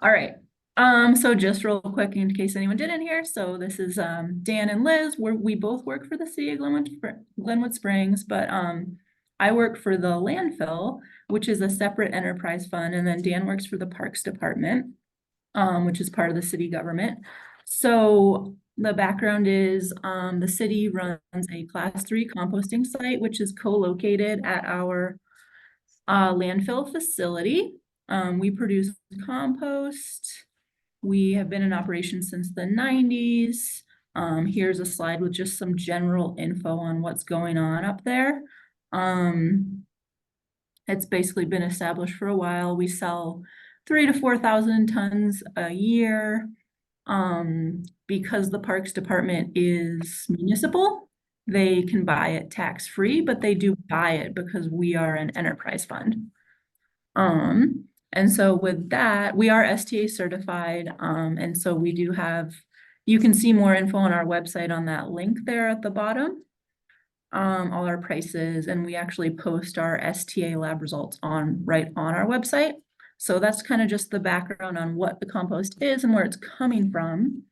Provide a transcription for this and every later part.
All right. So just real quick in case anyone didn't hear, so this is Dan and Liz. We both work for the City of Glenwood Springs, but I work for the landfill, which is a separate enterprise fund, and then Dan works for the Parks Department, which is part of the city government. So the background is the city runs a class 3 composting site, which is co-located at our landfill facility. We produce compost. We have been in operation since the 90s. Here's a slide with just some general info on what's going on up there. It's basically been established for a while. We sell 3,000 to 4,000 tons a year. Because the Parks Department is municipal, they can buy it tax-free, but they do buy it because we are an enterprise fund. And so with that, we are STA certified. And so we do have, you can see more info on our website on that link there at the bottom. All our prices, and we actually post our STA lab results right on our website. So that's kind of just the background on what the compost is and where it's coming from.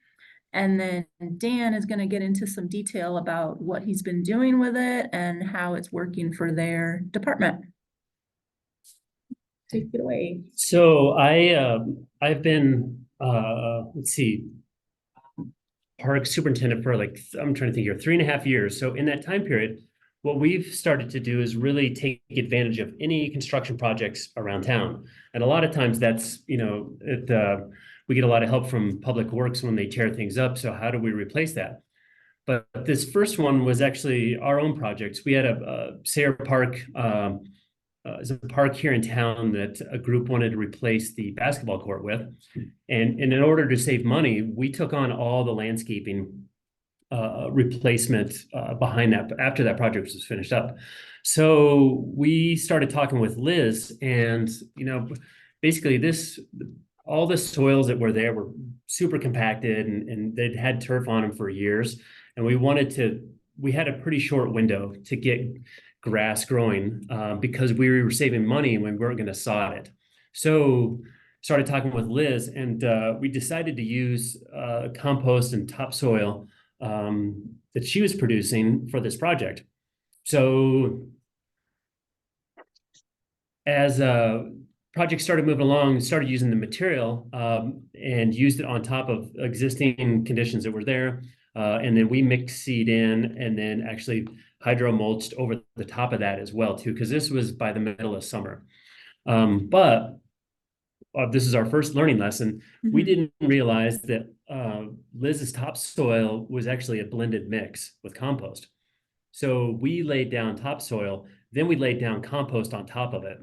And then Dan is going to get into some detail about what he's been doing with it and how it's working for their department. Take it away. So I've been let's see, park superintendent for I'm trying to think here, 3.5 years. So in that time period, what we've started to do is really take advantage of any construction projects around town. And a lot of times that's, we get a lot of help from Public Works when they tear things up. So how do we replace that? But this first one was actually our own projects. We had a Sayre Park, is a park here in town that a group wanted to replace the basketball court with. And in order to save money, we took on all the landscaping replacement behind that after that project was finished up. So we started talking with Liz, and basically all the soils that were there were super compacted, and they'd had turf on them for years. And we had a pretty short window to get grass growing because we were saving money when we weren't going to sod it. So started talking with Liz, and we decided to use compost and topsoil that she was producing for this project. So as project started moving along, started using the material and used it on top of existing conditions that were there. And then we mixed seed in and then actually hydro mulched over the top of that as well too, because this was by the middle of summer. But this is our first learning lesson. We didn't realize that Liz's topsoil was actually a blended mix with compost. So we laid down topsoil, then we laid down compost on top of it.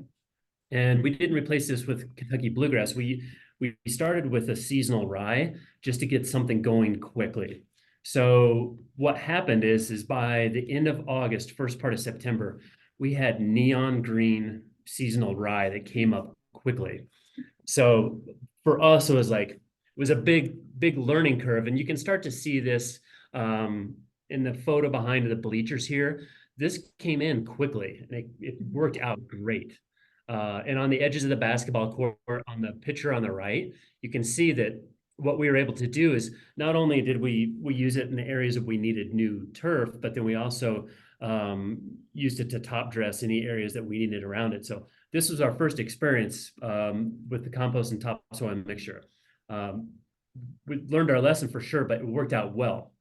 And we didn't replace this with Kentucky bluegrass. We started with a seasonal rye just to get something going quickly. So what happened is by the end of August, first part of September, we had neon green seasonal rye that came up quickly. So for us, it was a big learning curve. And you can start to see this in the photo behind the bleachers here. This came in quickly, and it worked out great. And on the edges of the basketball court, on the picture on the right, you can see that what we were able to do is not only did we use it in the areas that we needed new turf, but then we also used it to top dress any areas that we needed around it. So this was our first experience with the compost and topsoil mixture. We learned our lesson for sure, but it worked out well.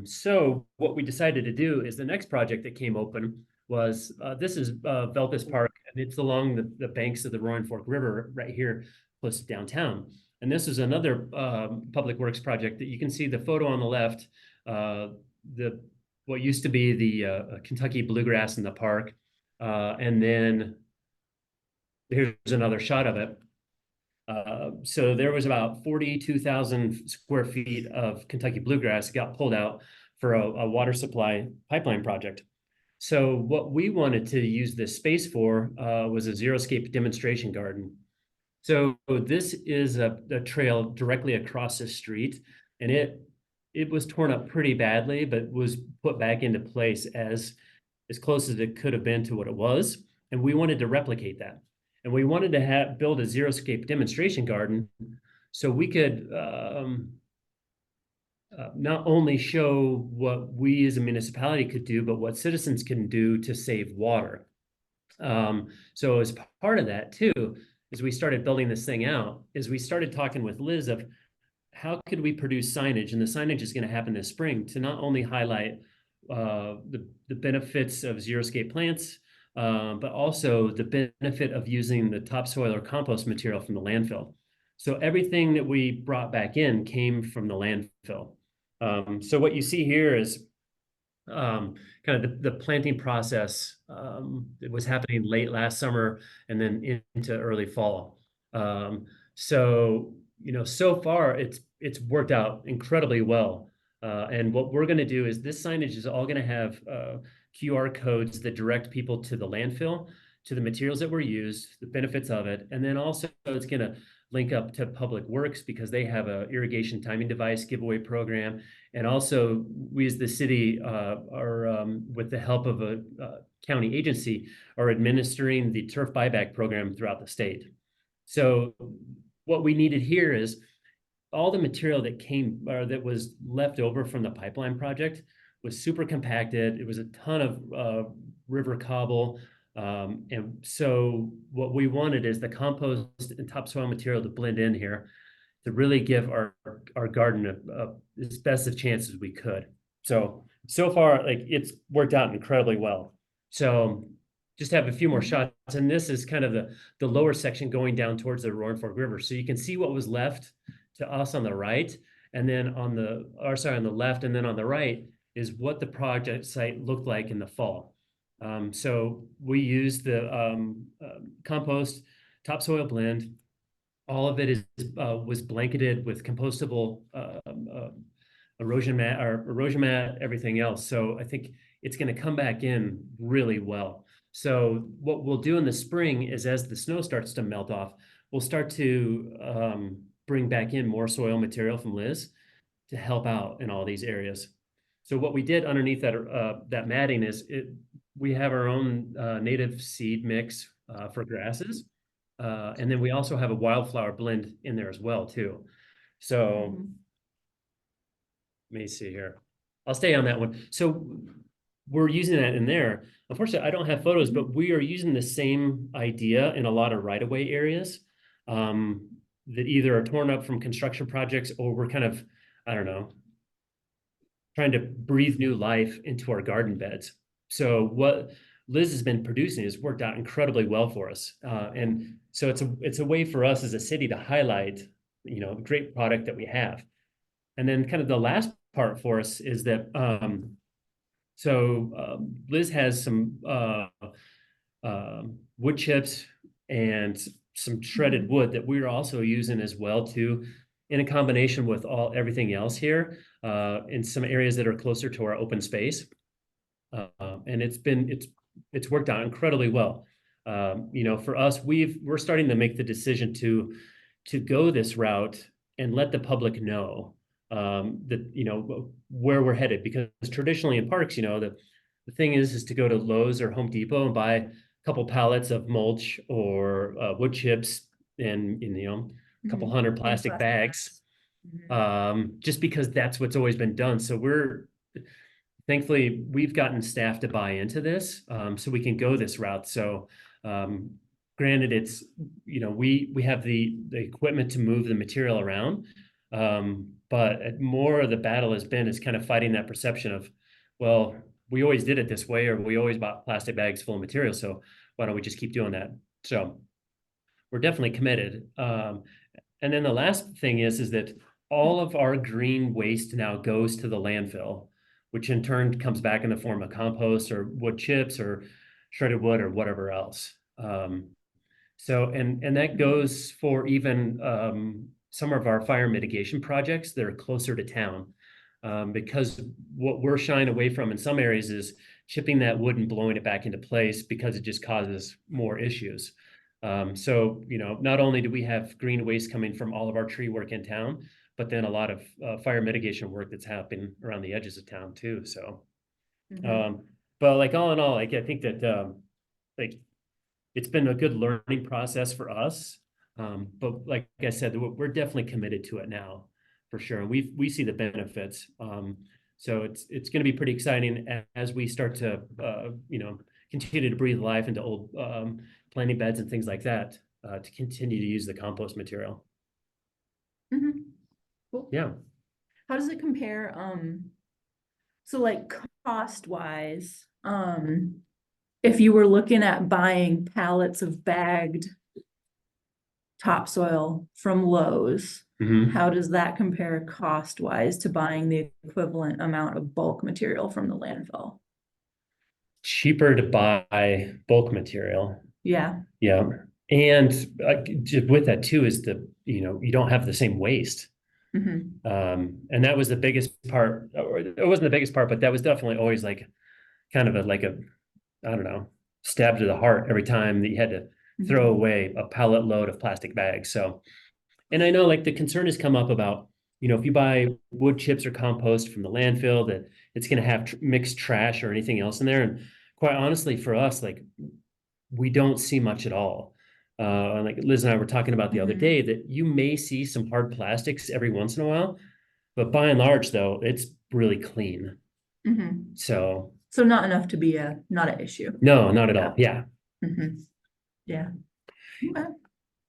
So what we decided to do is the next project that came open was, this is Velpus Park, and it's along the banks of the Roaring Fork River right here close to downtown. And this is another public works project that you can see the photo on the left, what used to be the Kentucky bluegrass in the park. And then here's another shot of it. So there was about 42,000 square feet of Kentucky bluegrass got pulled out for a water supply pipeline project. So what we wanted to use this space for was a xeriscape demonstration garden. So this is a trail directly across the street, and it was torn up pretty badly, but was put back into place as close as it could have been to what it was. And we wanted to replicate that. And we wanted to build a zero-scape demonstration garden so we could not only show what we as a municipality could do, but what citizens can do to save water. So as part of that too, as we started building this thing out, is we started talking with Liz of how could we produce signage, and the signage is going to happen this spring to not only highlight the benefits of zero-scape plants, but also the benefit of using the topsoil or compost material from the landfill. So everything that we brought back in came from the landfill. So what you see here is kind of the planting process. It was happening late last summer and then into early fall. So so far it's worked out incredibly well. And what we're going to do is this signage is all going to have QR codes that direct people to the landfill, to the materials that were used, the benefits of it, and then also it's going to link up to Public Works because they have a irrigation timing device giveaway program. And also we as the city are with the help of a county agency are administering the turf buyback program throughout the state. So what we needed here is all the material that came or that was left over from the pipeline project was super compacted. It was a ton of river cobble. And so what we wanted is the compost and topsoil material to blend in here to really give our garden as best of chance as we could. So far, like it's worked out incredibly well. So just have a few more shots. And this is kind of the lower section going down towards the Roaring Fork River. So you can see what was left to us on the right. And then on the left, and then on the right is what the project site looked like in the fall. So we used the compost topsoil blend. All of it was blanketed with compostable erosion mat, everything else. So I think it's going to come back in really well. So what we'll do in the spring is as the snow starts to melt off, we'll start to bring back in more soil material from Liz to help out in all these areas. So what we did underneath that matting is we have our own native seed mix for grasses. And then we also have a wildflower blend in there as well too. So let me see here. I'll stay on that one. So we're using that in there. Unfortunately, I don't have photos, but we are using the same idea in a lot of right-of-way areas that either are torn up from construction projects or we're kind of, I don't know, trying to breathe new life into our garden beds. So what Liz has been producing has worked out incredibly well for us. And so it's a way for us as a city to highlight, the great product that we have. And then kind of the last part for us is that, Liz has some wood chips and some shredded wood that we're also using as well too, in a combination with everything else here in some areas that are closer to our open space. And it's worked out incredibly well. For us, we're starting to make the decision to go this route and let the public know that where we're headed, because traditionally in parks, the thing is to go to Lowe's or Home Depot and buy a couple pallets of mulch or wood chips and a couple hundred plastic bags, just because that's what's always been done. So thankfully, we've gotten staff to buy into this, so we can go this route. So granted, it's, we have the equipment to move the material around, but more of the battle has been is kind of fighting that perception of, well, we always did it this way, or we always bought plastic bags full of material, so why don't we just keep doing that? So we're definitely committed. And then the last thing is that all of our green waste now goes to the landfill, which in turn comes back in the form of compost or wood chips or shredded wood or whatever else. And that goes for even some of our fire mitigation projects that are closer to town, because what we're shying away from in some areas is chipping that wood and blowing it back into place because it just causes more issues. Not only do we have green waste coming from all of our tree work in town, but then a lot of fire mitigation work that's happening around the edges of town too. So, but like all in all, like I think that it's been a good learning process for us. But like I said, we're definitely committed to it now, for sure. And we see the benefits. So it's going to be pretty exciting as we start to continue to breathe life into old planting beds and things like that, to continue to use the compost material. Cool. Yeah. How does it compare? So like cost wise, if you were looking at buying pallets of bagged topsoil from Lowe's, how does that compare cost wise to buying the equivalent amount of bulk material from the landfill? Cheaper to buy bulk material. Yeah. Yeah. And with that too is you don't have the same waste. And that was the biggest part, or it wasn't the biggest part, but that was definitely always like kind of I don't know, stab to the heart every time that you had to throw away a pallet load of plastic bags. So, and I know like the concern has come up about, if you buy wood chips or compost from the landfill, that it's going to have mixed trash or anything else in there. And quite honestly, for us, like we don't see much at all. Like Liz and I were talking about the other day, that you may see some hard plastics every once in a while, but by and large, though, it's really clean. So not enough to be not an issue. No, not at all. Yeah. Yeah. Okay.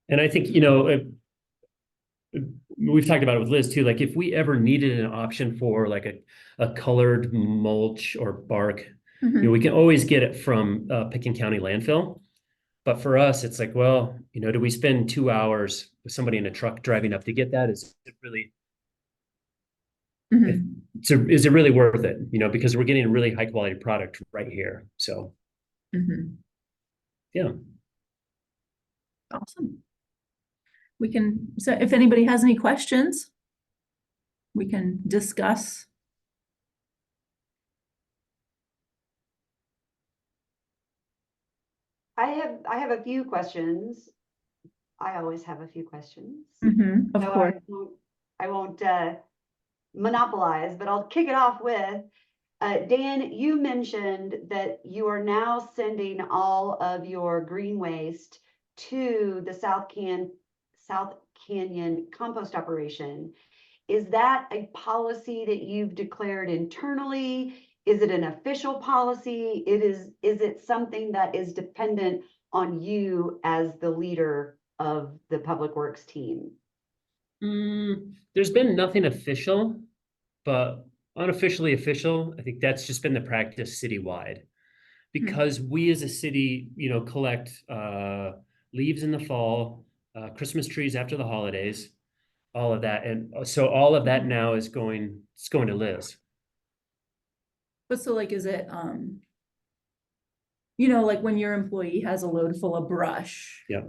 And I think, we've talked about it with Liz too. Like if we ever needed an option for like a colored mulch or bark, we can always get it from Pickens County landfill. But for us, it's like, well, do we spend 2 hours with somebody in a truck driving up to get that? Is it really, is it really worth it? Because we're getting a really high quality product right here. So, yeah. Awesome. So if anybody has any questions, we can discuss. I have a few questions. I always have a few questions. Of course. I won't monopolize, but I'll kick it off with Dan, you mentioned that you are now sending all of your green waste to the South Canyon compost operation. Is that a policy that you've declared internally? Is it an official policy? Is it something that is dependent on you as the leader of the Public Works team? There's been nothing official, but unofficially official. I think that's just been the practice citywide, because we as a city, collect leaves in the fall, Christmas trees after the holidays, all of that. And so all of that now it's going to Liz. But so like, is it, like when your employee has a load full of brush? Yeah.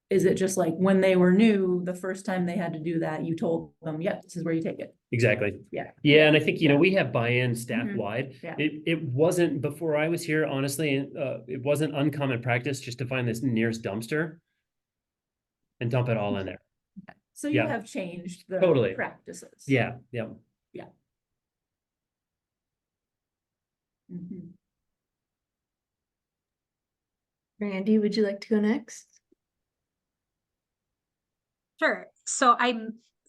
Is it just like when they were new, the first time they had to do that, you told them, yep, this is where you take it? Exactly. Yeah. Yeah. And I think, we have buy-in staff wide. Yeah. It wasn't, before I was here, honestly, it wasn't uncommon practice just to find this nearest dumpster and dump it all in there. Okay. So you have changed the Totally. practices. Yeah. Yeah. Yeah. Randy, would you like to go next? Sure. So I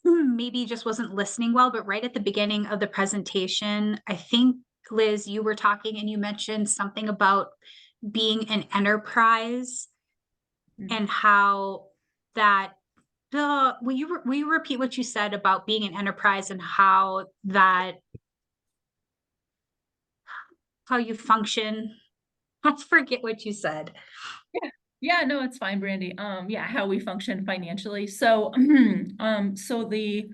maybe just wasn't listening well, but right at the beginning of the presentation, I think, Liz, you were talking and you mentioned something about being an enterprise and how that, will you repeat what you said about being an enterprise and how you function? I forget what you said. Yeah, no, it's fine, Brandy. Yeah, how we function financially. So, so the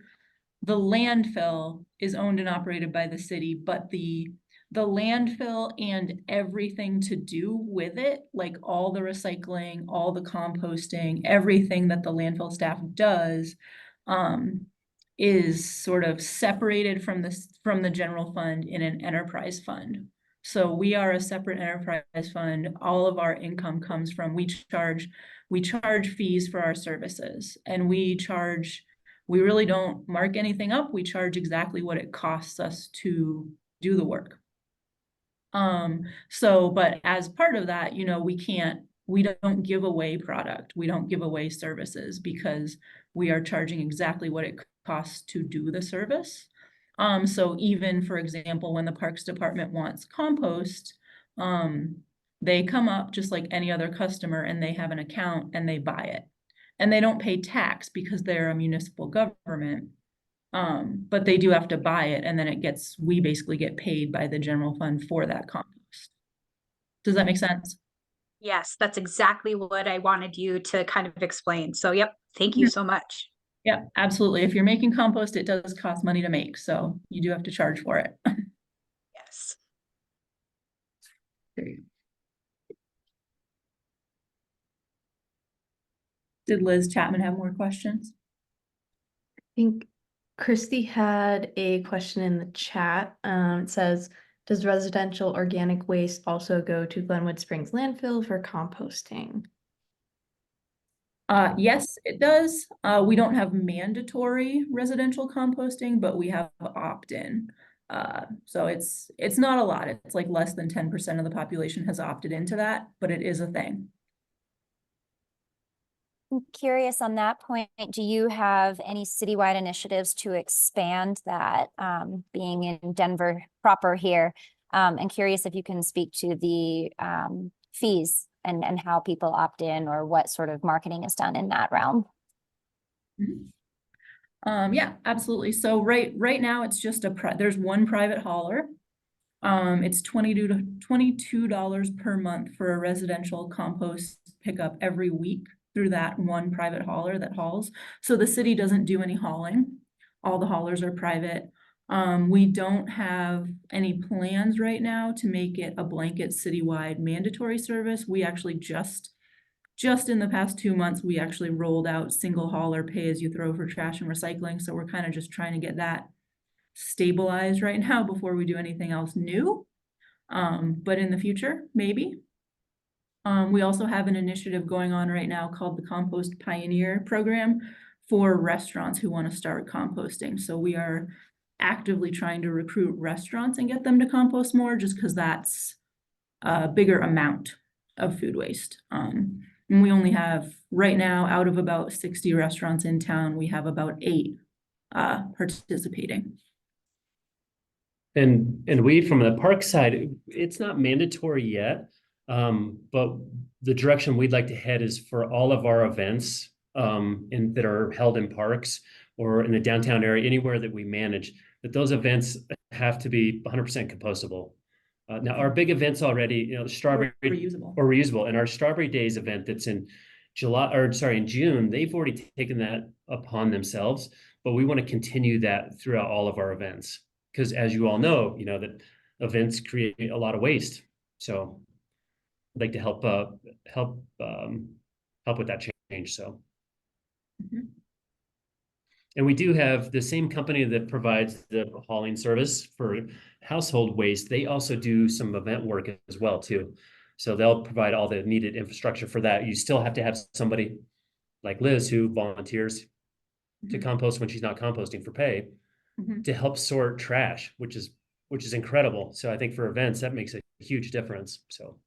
landfill is owned and operated by the city, but the landfill and everything to do with it, like all the recycling, all the composting, everything that the landfill staff does, is sort of separated from the general fund in an enterprise fund. So we are a separate enterprise fund. All of our income comes from, we charge fees for our services, and we really don't mark anything up. We charge exactly what it costs us to do the work. So, but as part of that, you know, we don't give away product. We don't give away services because we are charging exactly what it costs to do the service. So even, for example, when the Parks Department wants compost, they come up just like any other customer and they have an account and they buy it. And they don't pay tax because they're a municipal government. But they do have to buy it and then we basically get paid by the general fund for that compost. Does that make sense? Yes, that's exactly what I wanted you to kind of explain. So, yep, thank you so much. Yeah, absolutely. If you're making compost, it does cost money to make, so you do have to charge for it. Yes. There you go. Did Liz Chapman have more questions? I think Christy had a question in the chat. It says, does residential organic waste also go to Glenwood Springs landfill for composting? Yes, it does. We don't have mandatory residential composting, but we have opt-in. So it's not a lot. It's like less than 10% of the population has opted into that, but it is a thing. I'm curious on that point, do you have any citywide initiatives to expand that, being in Denver proper here? And curious if you can speak to the fees and how people opt in or what sort of marketing is done in that realm. Yeah, absolutely. So right now it's just there's one private hauler. It's $22 per month for a residential compost pickup every week through that one private hauler that hauls. So the city doesn't do any hauling. All the haulers are private. We don't have any plans right now to make it a blanket citywide mandatory service. We actually just in the past 2 months, we actually rolled out single hauler pay as you throw for trash and recycling. So we're kind of just trying to get that stabilized right now before we do anything else new. But in the future, maybe. We also have an initiative going on right now called the Compost Pioneer Program for restaurants who want to start composting. So we are actively trying to recruit restaurants and get them to compost more just because that's a bigger amount of food waste. And we only have right now, out of about 60 restaurants in town, we have about 8 participating. And we, from the park side, it's not mandatory yet, but the direction we'd like to head is for all of our events that are held in parks or in the downtown area, anywhere that we manage, that those events have to be 100% compostable. Now, our big events already, you know, strawberry or reusable, and our Strawberry Days event that's in in June, they've already taken that upon themselves, but we want to continue that throughout all of our events. Because as you all know, you know, that events create a lot of waste. So I'd like to help with that change. So, and we do have the same company that provides the hauling service for household waste. They also do some event work as well too. So they'll provide all the needed infrastructure for that. You still have to have somebody like Liz who volunteers to compost when she's not composting for pay. To help sort trash, which is incredible. So I think for events, that makes a huge difference. So.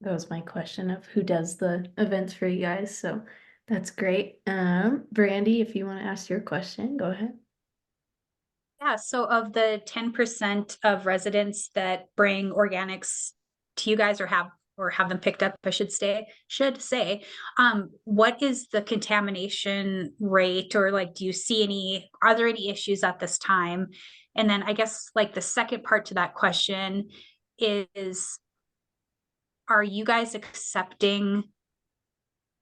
That was my question of who does the events for you guys. So that's great. Brandy, if you want to ask your question, go ahead. Yeah, so of the 10% of residents that bring organics to you guys or have them picked up, I should say, what is the contamination rate, or like, are there any issues at this time? And then I guess like the second part to that question is, are you guys accepting,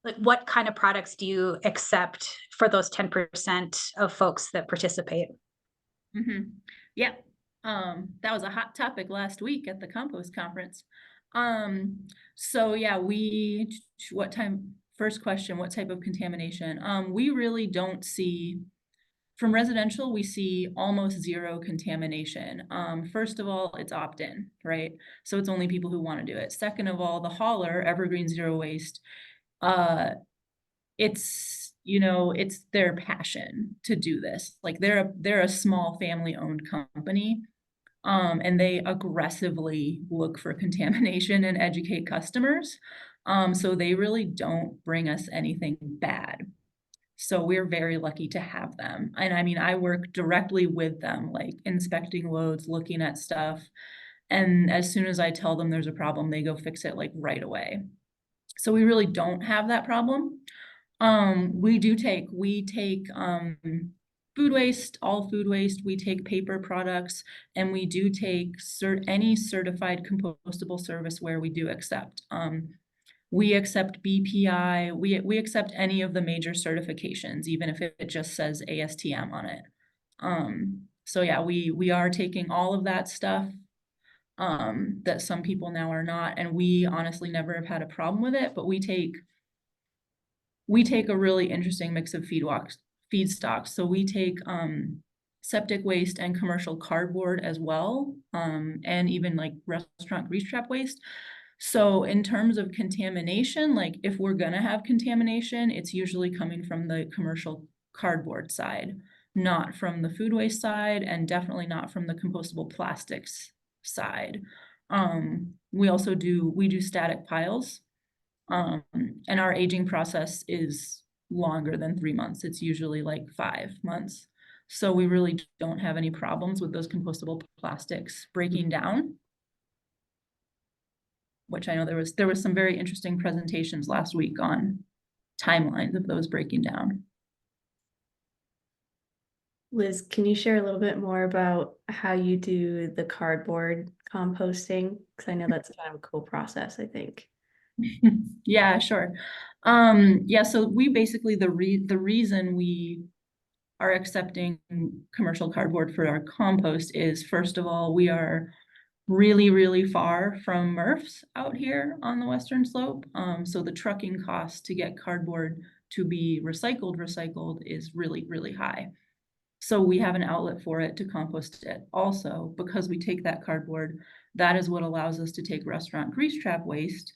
like, what kind of products do you accept for those 10% of folks that participate? Yeah, that was a hot topic last week at the compost conference. So yeah, first question, what type of contamination? We really don't see, from residential, we see almost zero contamination. First of all, it's opt-in, right? So it's only people who want to do it. Second of all, the hauler, Evergreen Zero Waste, you know, it's their passion to do this. Like they're a small family-owned company. And they aggressively look for contamination and educate customers. So they really don't bring us anything bad. So we're very lucky to have them. And I mean, I work directly with them, like inspecting loads, looking at stuff. And as soon as I tell them there's a problem, they go fix it like right away. So we really don't have that problem. We take food waste, all food waste, we take paper products, and we do take any certified compostable service where we do accept. We accept BPI, we accept any of the major certifications, even if it just says ASTM on it. So yeah, we are taking all of that stuff that some people now are not, and we honestly never have had a problem with it, but we take a really interesting mix of feedstocks. So we take septic waste and commercial cardboard as well, and even like restaurant grease trap waste. So in terms of contamination, like if we're gonna have contamination, it's usually coming from the commercial cardboard side, not from the food waste side, and definitely not from the compostable plastics side. We also do static piles. And our aging process is longer than 3 months. It's usually like 5 months. So we really don't have any problems with those compostable plastics breaking down. Which I know there was some very interesting presentations last week on timelines of those breaking down. Liz, can you share a little bit more about how you do the cardboard composting? Because I know that's kind of a cool process, I think. Yeah, sure. Yeah, so we basically, the reason we are accepting commercial cardboard for our compost is, first of all, we are really, really far from MRFs out here on the Western Slope. So the trucking cost to get cardboard to be recycled is really, really high. So we have an outlet for it to compost it. Also, because we take that cardboard, that is what allows us to take restaurant grease trap waste,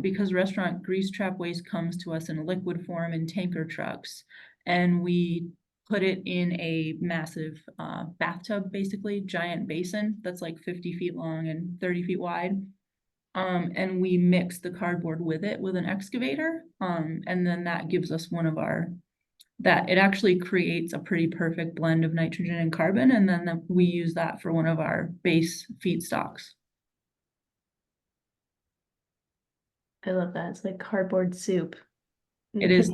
because restaurant grease trap waste comes to us in a liquid form in tanker trucks, and we put it in a massive bathtub, basically giant basin that's like 50 feet long and 30 feet wide. And we mix the cardboard with it with an excavator. And then that gives us it actually creates a pretty perfect blend of nitrogen and carbon. And then we use that for one of our base feedstocks. I love that. It's like cardboard soup. It is,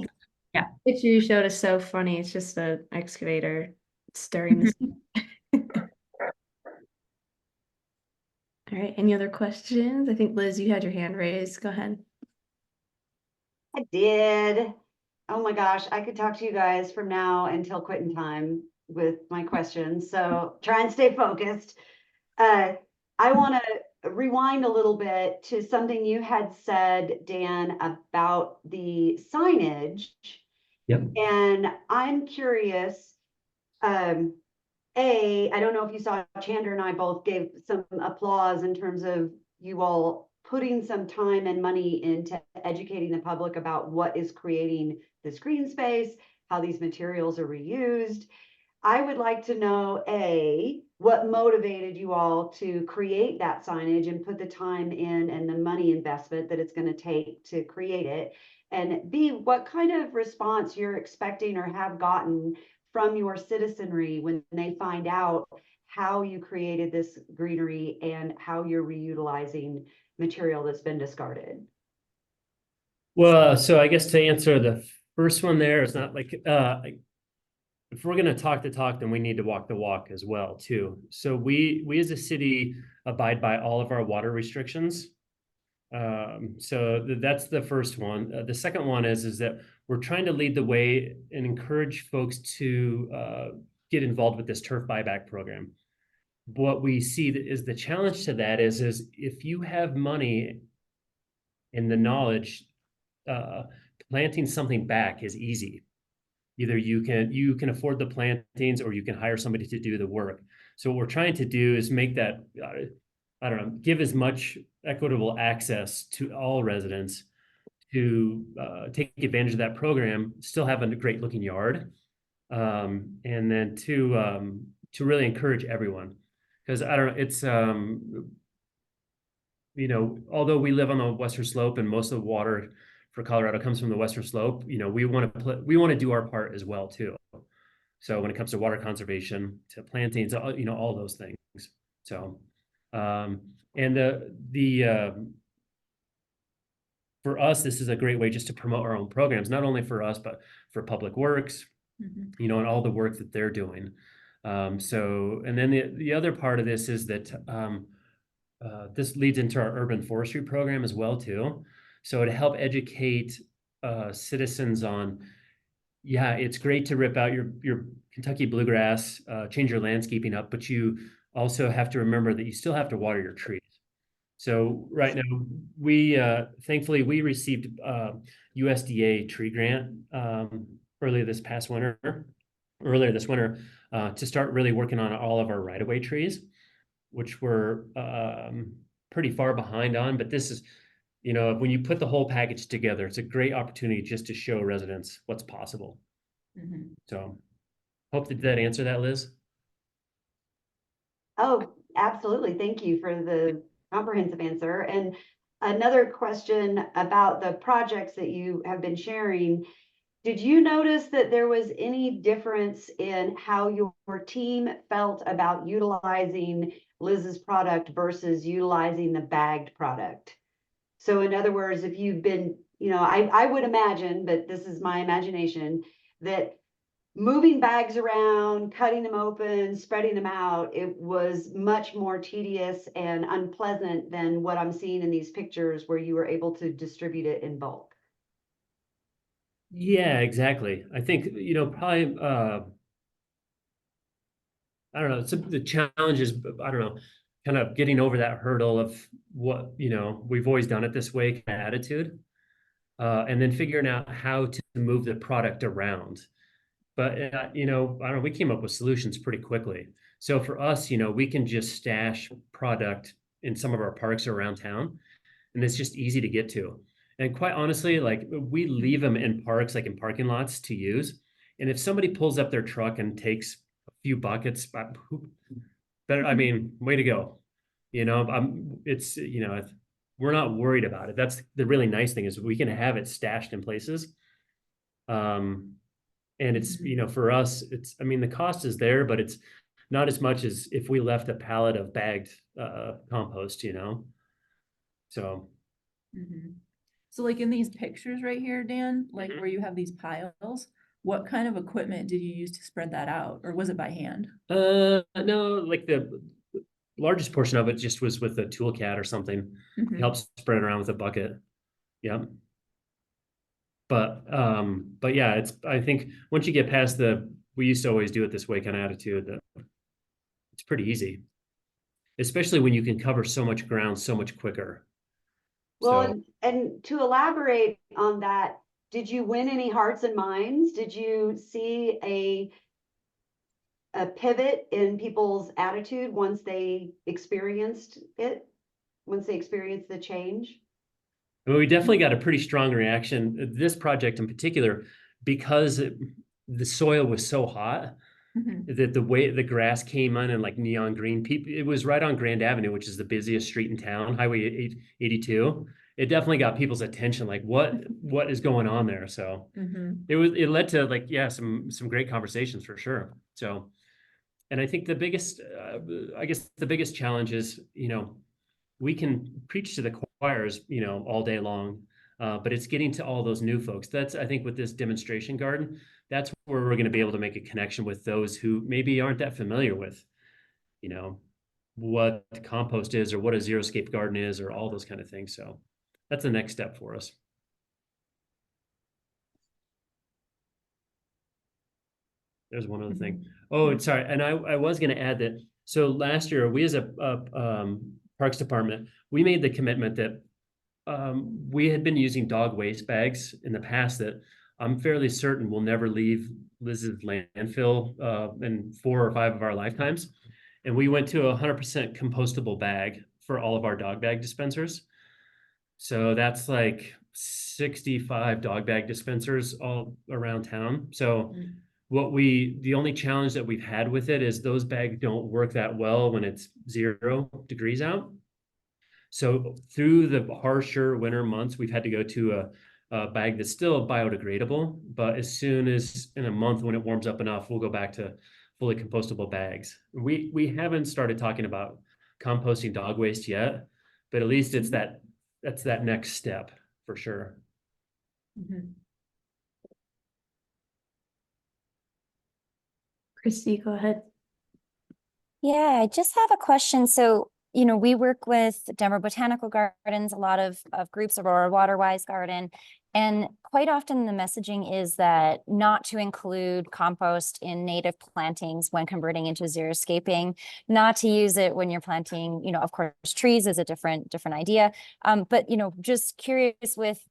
yeah. The picture you showed is so funny. It's just an excavator stirring the soup. All right, any other questions? I think Liz, you had your hand raised. Go ahead. I did. Oh my gosh, I could talk to you guys from now until quitting time with my questions. So try and stay focused. I want to rewind a little bit to something you had said, Dan, about the signage. Yep. And I'm curious, I don't know if you saw, Chandra and I both gave some applause in terms of you all putting some time and money into educating the public about what is creating this green space, how these materials are reused. I would like to know, what motivated you all to create that signage and put the time in and the money investment that it's going to take to create it? And B, what kind of response you're expecting or have gotten from your citizenry when they find out how you created this greenery and how you're reutilizing material that's been discarded? Well, so I guess to answer the first one there, it's not like, if we're going to talk the talk, then we need to walk the walk as well, too. So we as a city abide by all of our water restrictions. So that's the first one. The second one is that we're trying to lead the way and encourage folks to get involved with this turf buyback program. What we see is the challenge to that is if you have money and the knowledge, planting something back is easy. Either you can afford the plantings or you can hire somebody to do the work. So what we're trying to do is make that, I don't know, give as much equitable access to all residents to take advantage of that program, still have a great looking yard. And then to really encourage everyone, because I don't know, it's you know, although we live on the western slope and most of the water for Colorado comes from the western slope, you know, we want to do our part as well too. So when it comes to water conservation, to plantings, you know, all those things. So, and for us, this is a great way just to promote our own programs, not only for us, but for Public Works, you know, and all the work that they're doing. So, and then the other part of this is that this leads into our urban forestry program as well too. So to help educate citizens on, yeah, it's great to rip out your Kentucky bluegrass, change your landscaping up, but you also have to remember that you still have to water your trees. So right now, we thankfully we received USDA tree grant earlier this winter to start really working on all of our right-of-way trees, which we're pretty far behind on. But this is, you know, when you put the whole package together, it's a great opportunity just to show residents what's possible. So hope that answer that, Liz. Oh, absolutely. Thank you for the comprehensive answer. And another question about the projects that you have been sharing. Did you notice that there was any difference in how your team felt about utilizing Liz's product versus utilizing the bagged product? So in other words, if you've been, you know, I would imagine, but this is my imagination, that moving bags around, cutting them open, spreading them out, it was much more tedious and unpleasant than what I'm seeing in these pictures where you were able to distribute it in bulk. Yeah, exactly. I think, you know, probably I don't know. The challenge is, I don't know, kind of getting over that hurdle of what, you know, we've always done it this way kind of attitude, and then figuring out how to move the product around. But, you know, I don't know, we came up with solutions pretty quickly. So for us, you know, we can just stash product in some of our parks around town, and it's just easy to get to. And quite honestly, like we leave them in parks, like in parking lots to use. And if somebody pulls up their truck and takes a few buckets, better, I mean, way to go. You know, it's, you know, we're not worried about it. That's the really nice thing is we can have it stashed in places. And it's, you know, for us, it's, I mean, the cost is there, but it's not as much as if we left a pallet of bagged compost, you know? So. So like in these pictures right here, Dan, like where you have these piles, what kind of equipment did you use to spread that out, or was it by hand? No, like the largest portion of it just was with a tool cat or something. It helps spread it around with a bucket. Yeah. But yeah, it's, I think once you get past we used to always do it this way kind of attitude, that it's pretty easy, especially when you can cover so much ground so much quicker. Well, So, and to elaborate on that, did you win any hearts and minds? Did you see a pivot in people's attitude once they experienced it, once they experienced the change? well, we definitely got a pretty strong reaction. This project in particular, because the soil was so hot that the way the grass came on and like neon green, it was right on Grand Avenue, which is the busiest street in town, Highway 82. It definitely got people's attention, like what is going on there. So it led to like, yeah, some great conversations for sure. So, and I think the biggest challenge is, you know, we can preach to the choirs, you know, all day long, but it's getting to all those new folks. That's, I think, with this demonstration garden, that's where we're going to be able to make a connection with those who maybe aren't that familiar with, you know, what compost is or what a xeriscape garden is or all those kind of things. So that's the next step for us. There's one other thing. Oh, sorry. And I was going to add that. So last year, we as a Parks Department, we made the commitment that we had been using dog waste bags in the past that I'm fairly certain will never leave Liz's landfill in 4 or 5 of our lifetimes. And we went to 100% compostable bag for all of our dog bag dispensers. So that's like 65 dog bag dispensers all around town. So the only challenge that we've had with it is those bags don't work that well when it's 0 degrees out. So through the harsher winter months, we've had to go to a bag that's still biodegradable, but as soon as in a month when it warms up enough, we'll go back to fully compostable bags. We haven't started talking about composting dog waste yet, but at least that's that next step for sure. Christy, go ahead. Yeah, I just have a question. So, we work with Denver Botanical Gardens, a lot of groups, Aurora Waterwise Garden, and quite often the messaging is that not to include compost in native plantings when converting into xeriscaping, not to use it when you're planting, of course, trees is a different idea. But, just curious with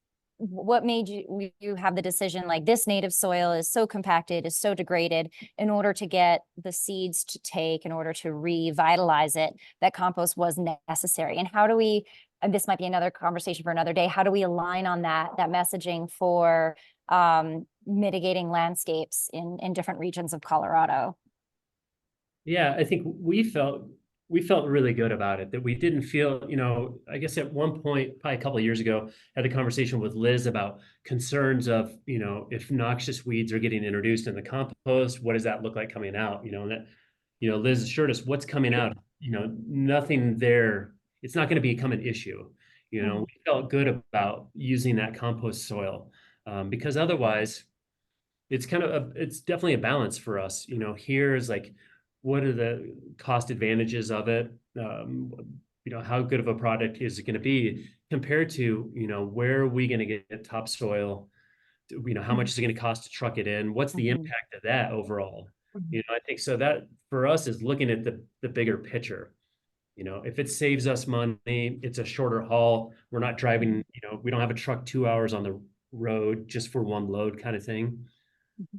what made you have the decision like this native soil is so compacted, is so degraded, in order to get the seeds to take, in order to revitalize it, that compost was necessary? And how do we, and this might be another conversation for another day, how do we align on that messaging for mitigating landscapes in different regions of Colorado? Yeah, I think we felt really good about it, that we didn't feel, I guess at one point, probably a couple of years ago, had a conversation with Liz about concerns of, if noxious weeds are getting introduced in the compost, what does that look like coming out? And that, Liz assured us what's coming out, nothing there, it's not going to become an issue. We felt good about using that compost soil, because otherwise it's it's definitely a balance for us. Here is like, what are the cost advantages of it? How good of a product is it going to be compared to, where are we going to get topsoil? How much is it going to cost to truck it in? What's the impact of that overall? I think so that for us is looking at the bigger picture. If it saves us money, it's a shorter haul. We're not driving, we don't have a truck 2 hours on the road just for one load kind of thing.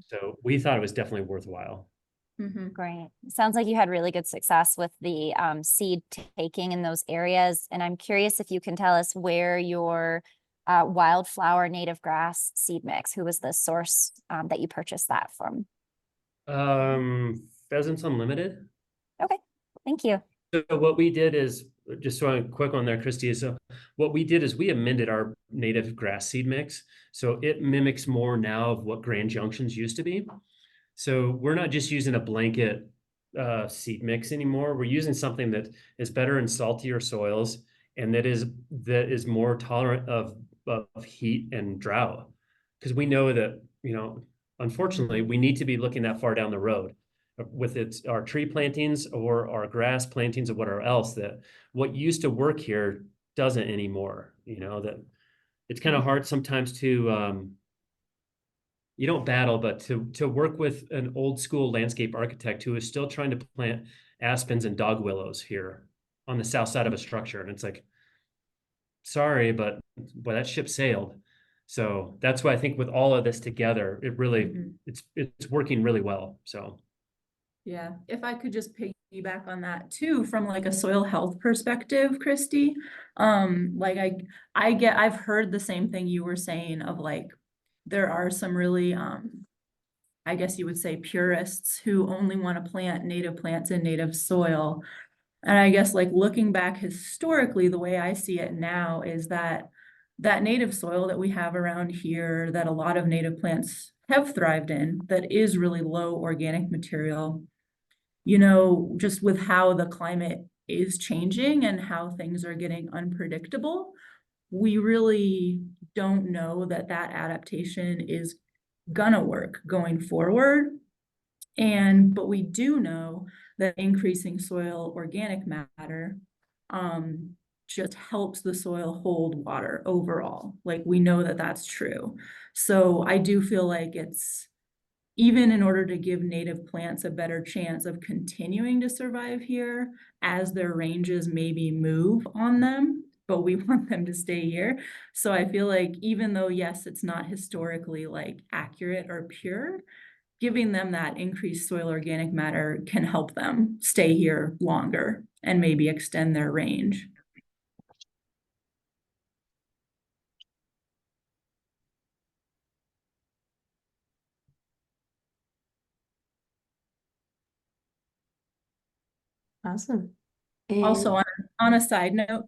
So we thought it was definitely worthwhile. Great. Sounds like you had really good success with the seed taking in those areas. And I'm curious if you can tell us where your wildflower native grass seed mix, who was the source that you purchased that from? Pheasants Unlimited. Okay, thank you. So what we did is, just so I'm quick on there, Christy, is what we did is we amended our native grass seed mix. So it mimics more now of what Grand Junctions used to be. So we're not just using a blanket seed mix anymore. We're using something that is better in saltier soils and that is more tolerant of heat and drought. Because we know that, unfortunately, we need to be looking that far down the road with our tree plantings or our grass plantings or whatever else, that what used to work here doesn't anymore. That it's kind of hard sometimes to you don't battle, but to work with an old school landscape architect who is still trying to plant aspens and dog willows here on the south side of a structure. And it's like, sorry, but boy, that ship sailed. So that's why I think with all of this together, it really, it's working really well. So. Yeah, if I could just piggyback on that too, from like a soil health perspective, Christy, like I've heard the same thing you were saying of like, there are some really, I guess you would say purists who only want to plant native plants in native soil. And I guess like looking back historically, the way I see it now is that native soil that we have around here, that a lot of native plants have thrived in, that is really low organic material, just with how the climate is changing and how things are getting unpredictable, we really don't know that adaptation is gonna work going forward. But we do know that increasing soil organic matter just helps the soil hold water overall. Like we know that that's true. So I do feel like it's, even in order to give native plants a better chance of continuing to survive here as their ranges maybe move on them, but we want them to stay here. So I feel like even though, yes, it's not historically like accurate or pure, giving them that increased soil organic matter can help them stay here longer and maybe extend their range. Awesome. Also, And on a side note,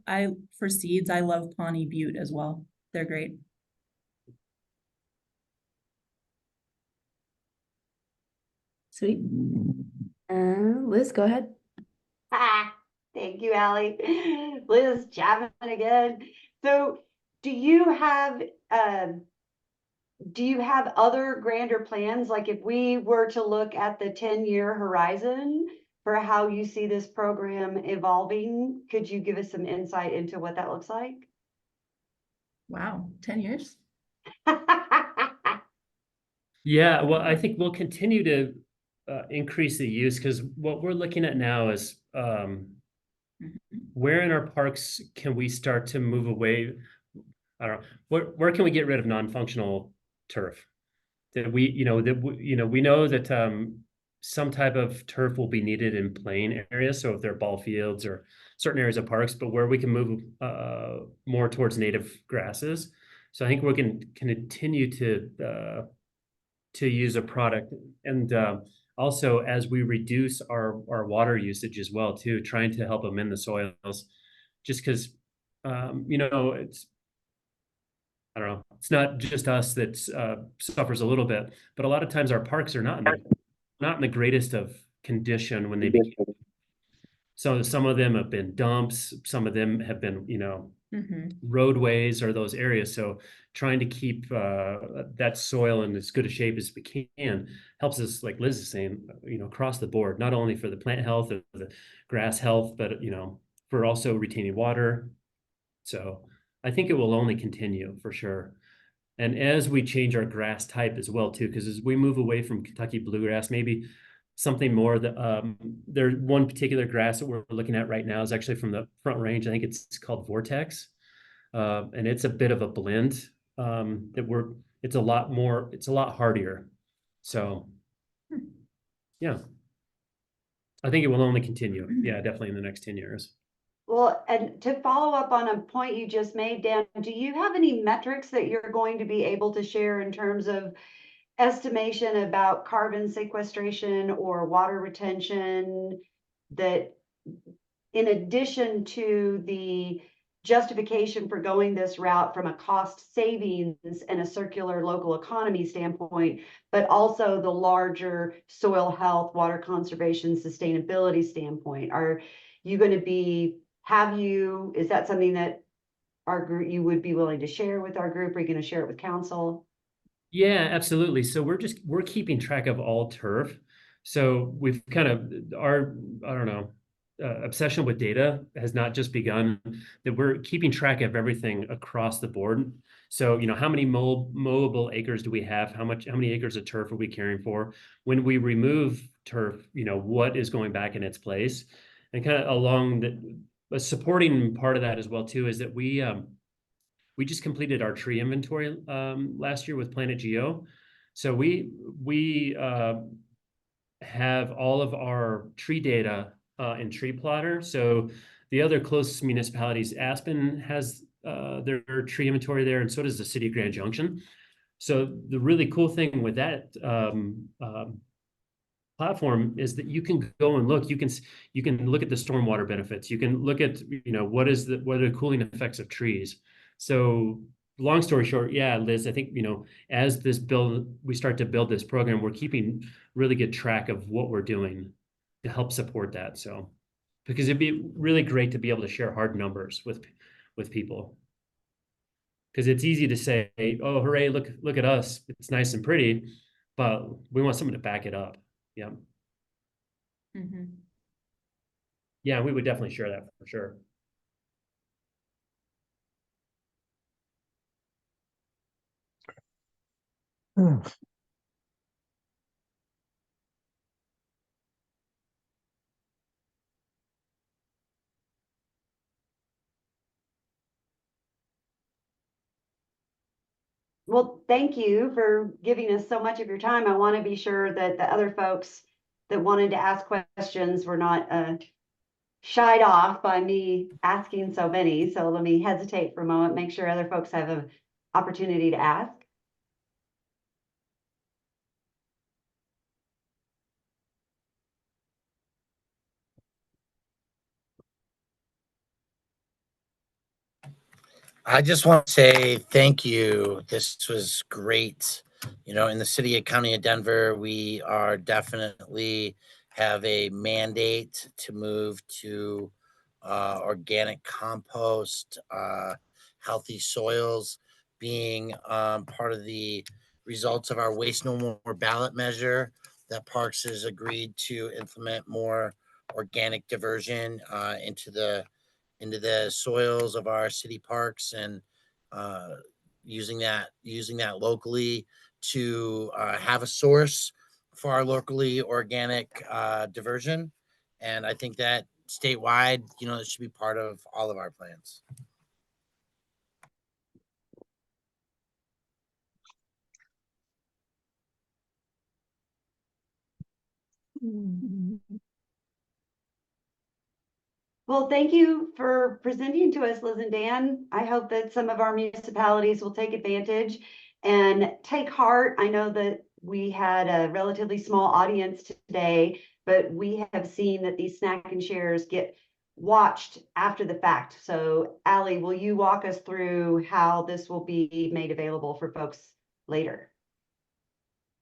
for seeds, I love Pawnee Butte as well. They're great. sweet. Liz, go ahead. Ah, thank you, Allie. Liz, jabbing again. So do you have other grander plans? Like if we were to look at the 10-year horizon for how you see this program evolving, could you give us some insight into what that looks like? Wow, 10 years? Yeah, well, I think we'll continue to increase the use, because what we're looking at now is where in our parks can we start to move away? I don't know, where can we get rid of non-functional turf? That we know that some type of turf will be needed in plain areas. So if they're ball fields or certain areas of parks, but where we can move more towards native grasses. So I think we can continue to use a product, and also as we reduce our water usage as well too, trying to help amend the soils, just because it's, I don't know, it's not just us that suffers a little bit, but a lot of times our parks are not in the greatest of condition when they became. So some of them have been dumps, some of them have been, roadways or those areas. So trying to keep that soil in as good a shape as we can helps us, like Liz is saying, across the board, not only for the plant health or the grass health, but for also retaining water. So I think it will only continue for sure. And as we change our grass type as well too, because as we move away from Kentucky bluegrass, maybe something more that there's one particular grass that we're looking at right now is actually from the Front Range. I think it's called Vortex. And it's a bit of a blend it's a lot hardier. So yeah, I think it will only continue. Yeah, definitely in the next 10 years. Well, and to follow up on a point you just made, Dan, do you have any metrics that you're going to be able to share in terms of estimation about carbon sequestration or water retention, that in addition to the justification for going this route from a cost savings and a circular local economy standpoint, but also the larger soil health, water conservation, sustainability standpoint? Are you going to be, is that something that our group, you would be willing to share with our group? Are you going to share it with council? Yeah, absolutely. So we're keeping track of all turf. So we've kind of I don't know, obsession with data has not just begun, that we're keeping track of everything across the board. So, how many mowable acres do we have? How many acres of turf are we caring for? When we remove turf, what is going back in its place? And kind of along a supporting part of that as well too is that we just completed our tree inventory last year with Planet Geo. So we have all of our tree data in Tree Plotter. So the other close municipalities, Aspen has their tree inventory there, and so does the city of Grand Junction. So the really cool thing with that platform is that you can go and look. You can look at the stormwater benefits. You can look at what are the cooling effects of trees. So long story short, yeah, Liz, I think as we start to build this program, we're keeping really good track of what we're doing to help support that. So because it'd be really great to be able to share hard numbers with people. Because it's easy to say, oh, hooray, look at us. It's nice and pretty, but we want someone to back it up. Yeah. Yeah, we would definitely share that for sure. Well, thank you for giving us so much of your time. I want to be sure that the other folks that wanted to ask questions were not shied off by me asking so many. So let me hesitate for a moment, make sure other folks have an opportunity to ask. I just want to say thank you. This was great. You know, in the city and county of Denver, we are definitely have a mandate to move to organic compost, healthy soils being part of the results of our Waste No More ballot measure that Parks has agreed to implement more organic diversion into the soils of our city parks and uh, using that locally to have a source for our locally organic diversion. And I think that statewide, you know, it should be part of all of our plans. Well, thank you for presenting to us, Liz and Dan. I hope that some of our municipalities will take advantage and take heart. I know that we had a relatively small audience today, but we have seen that these snack and shares get watched after the fact. So Allie, will you walk us through how this will be made available for folks later?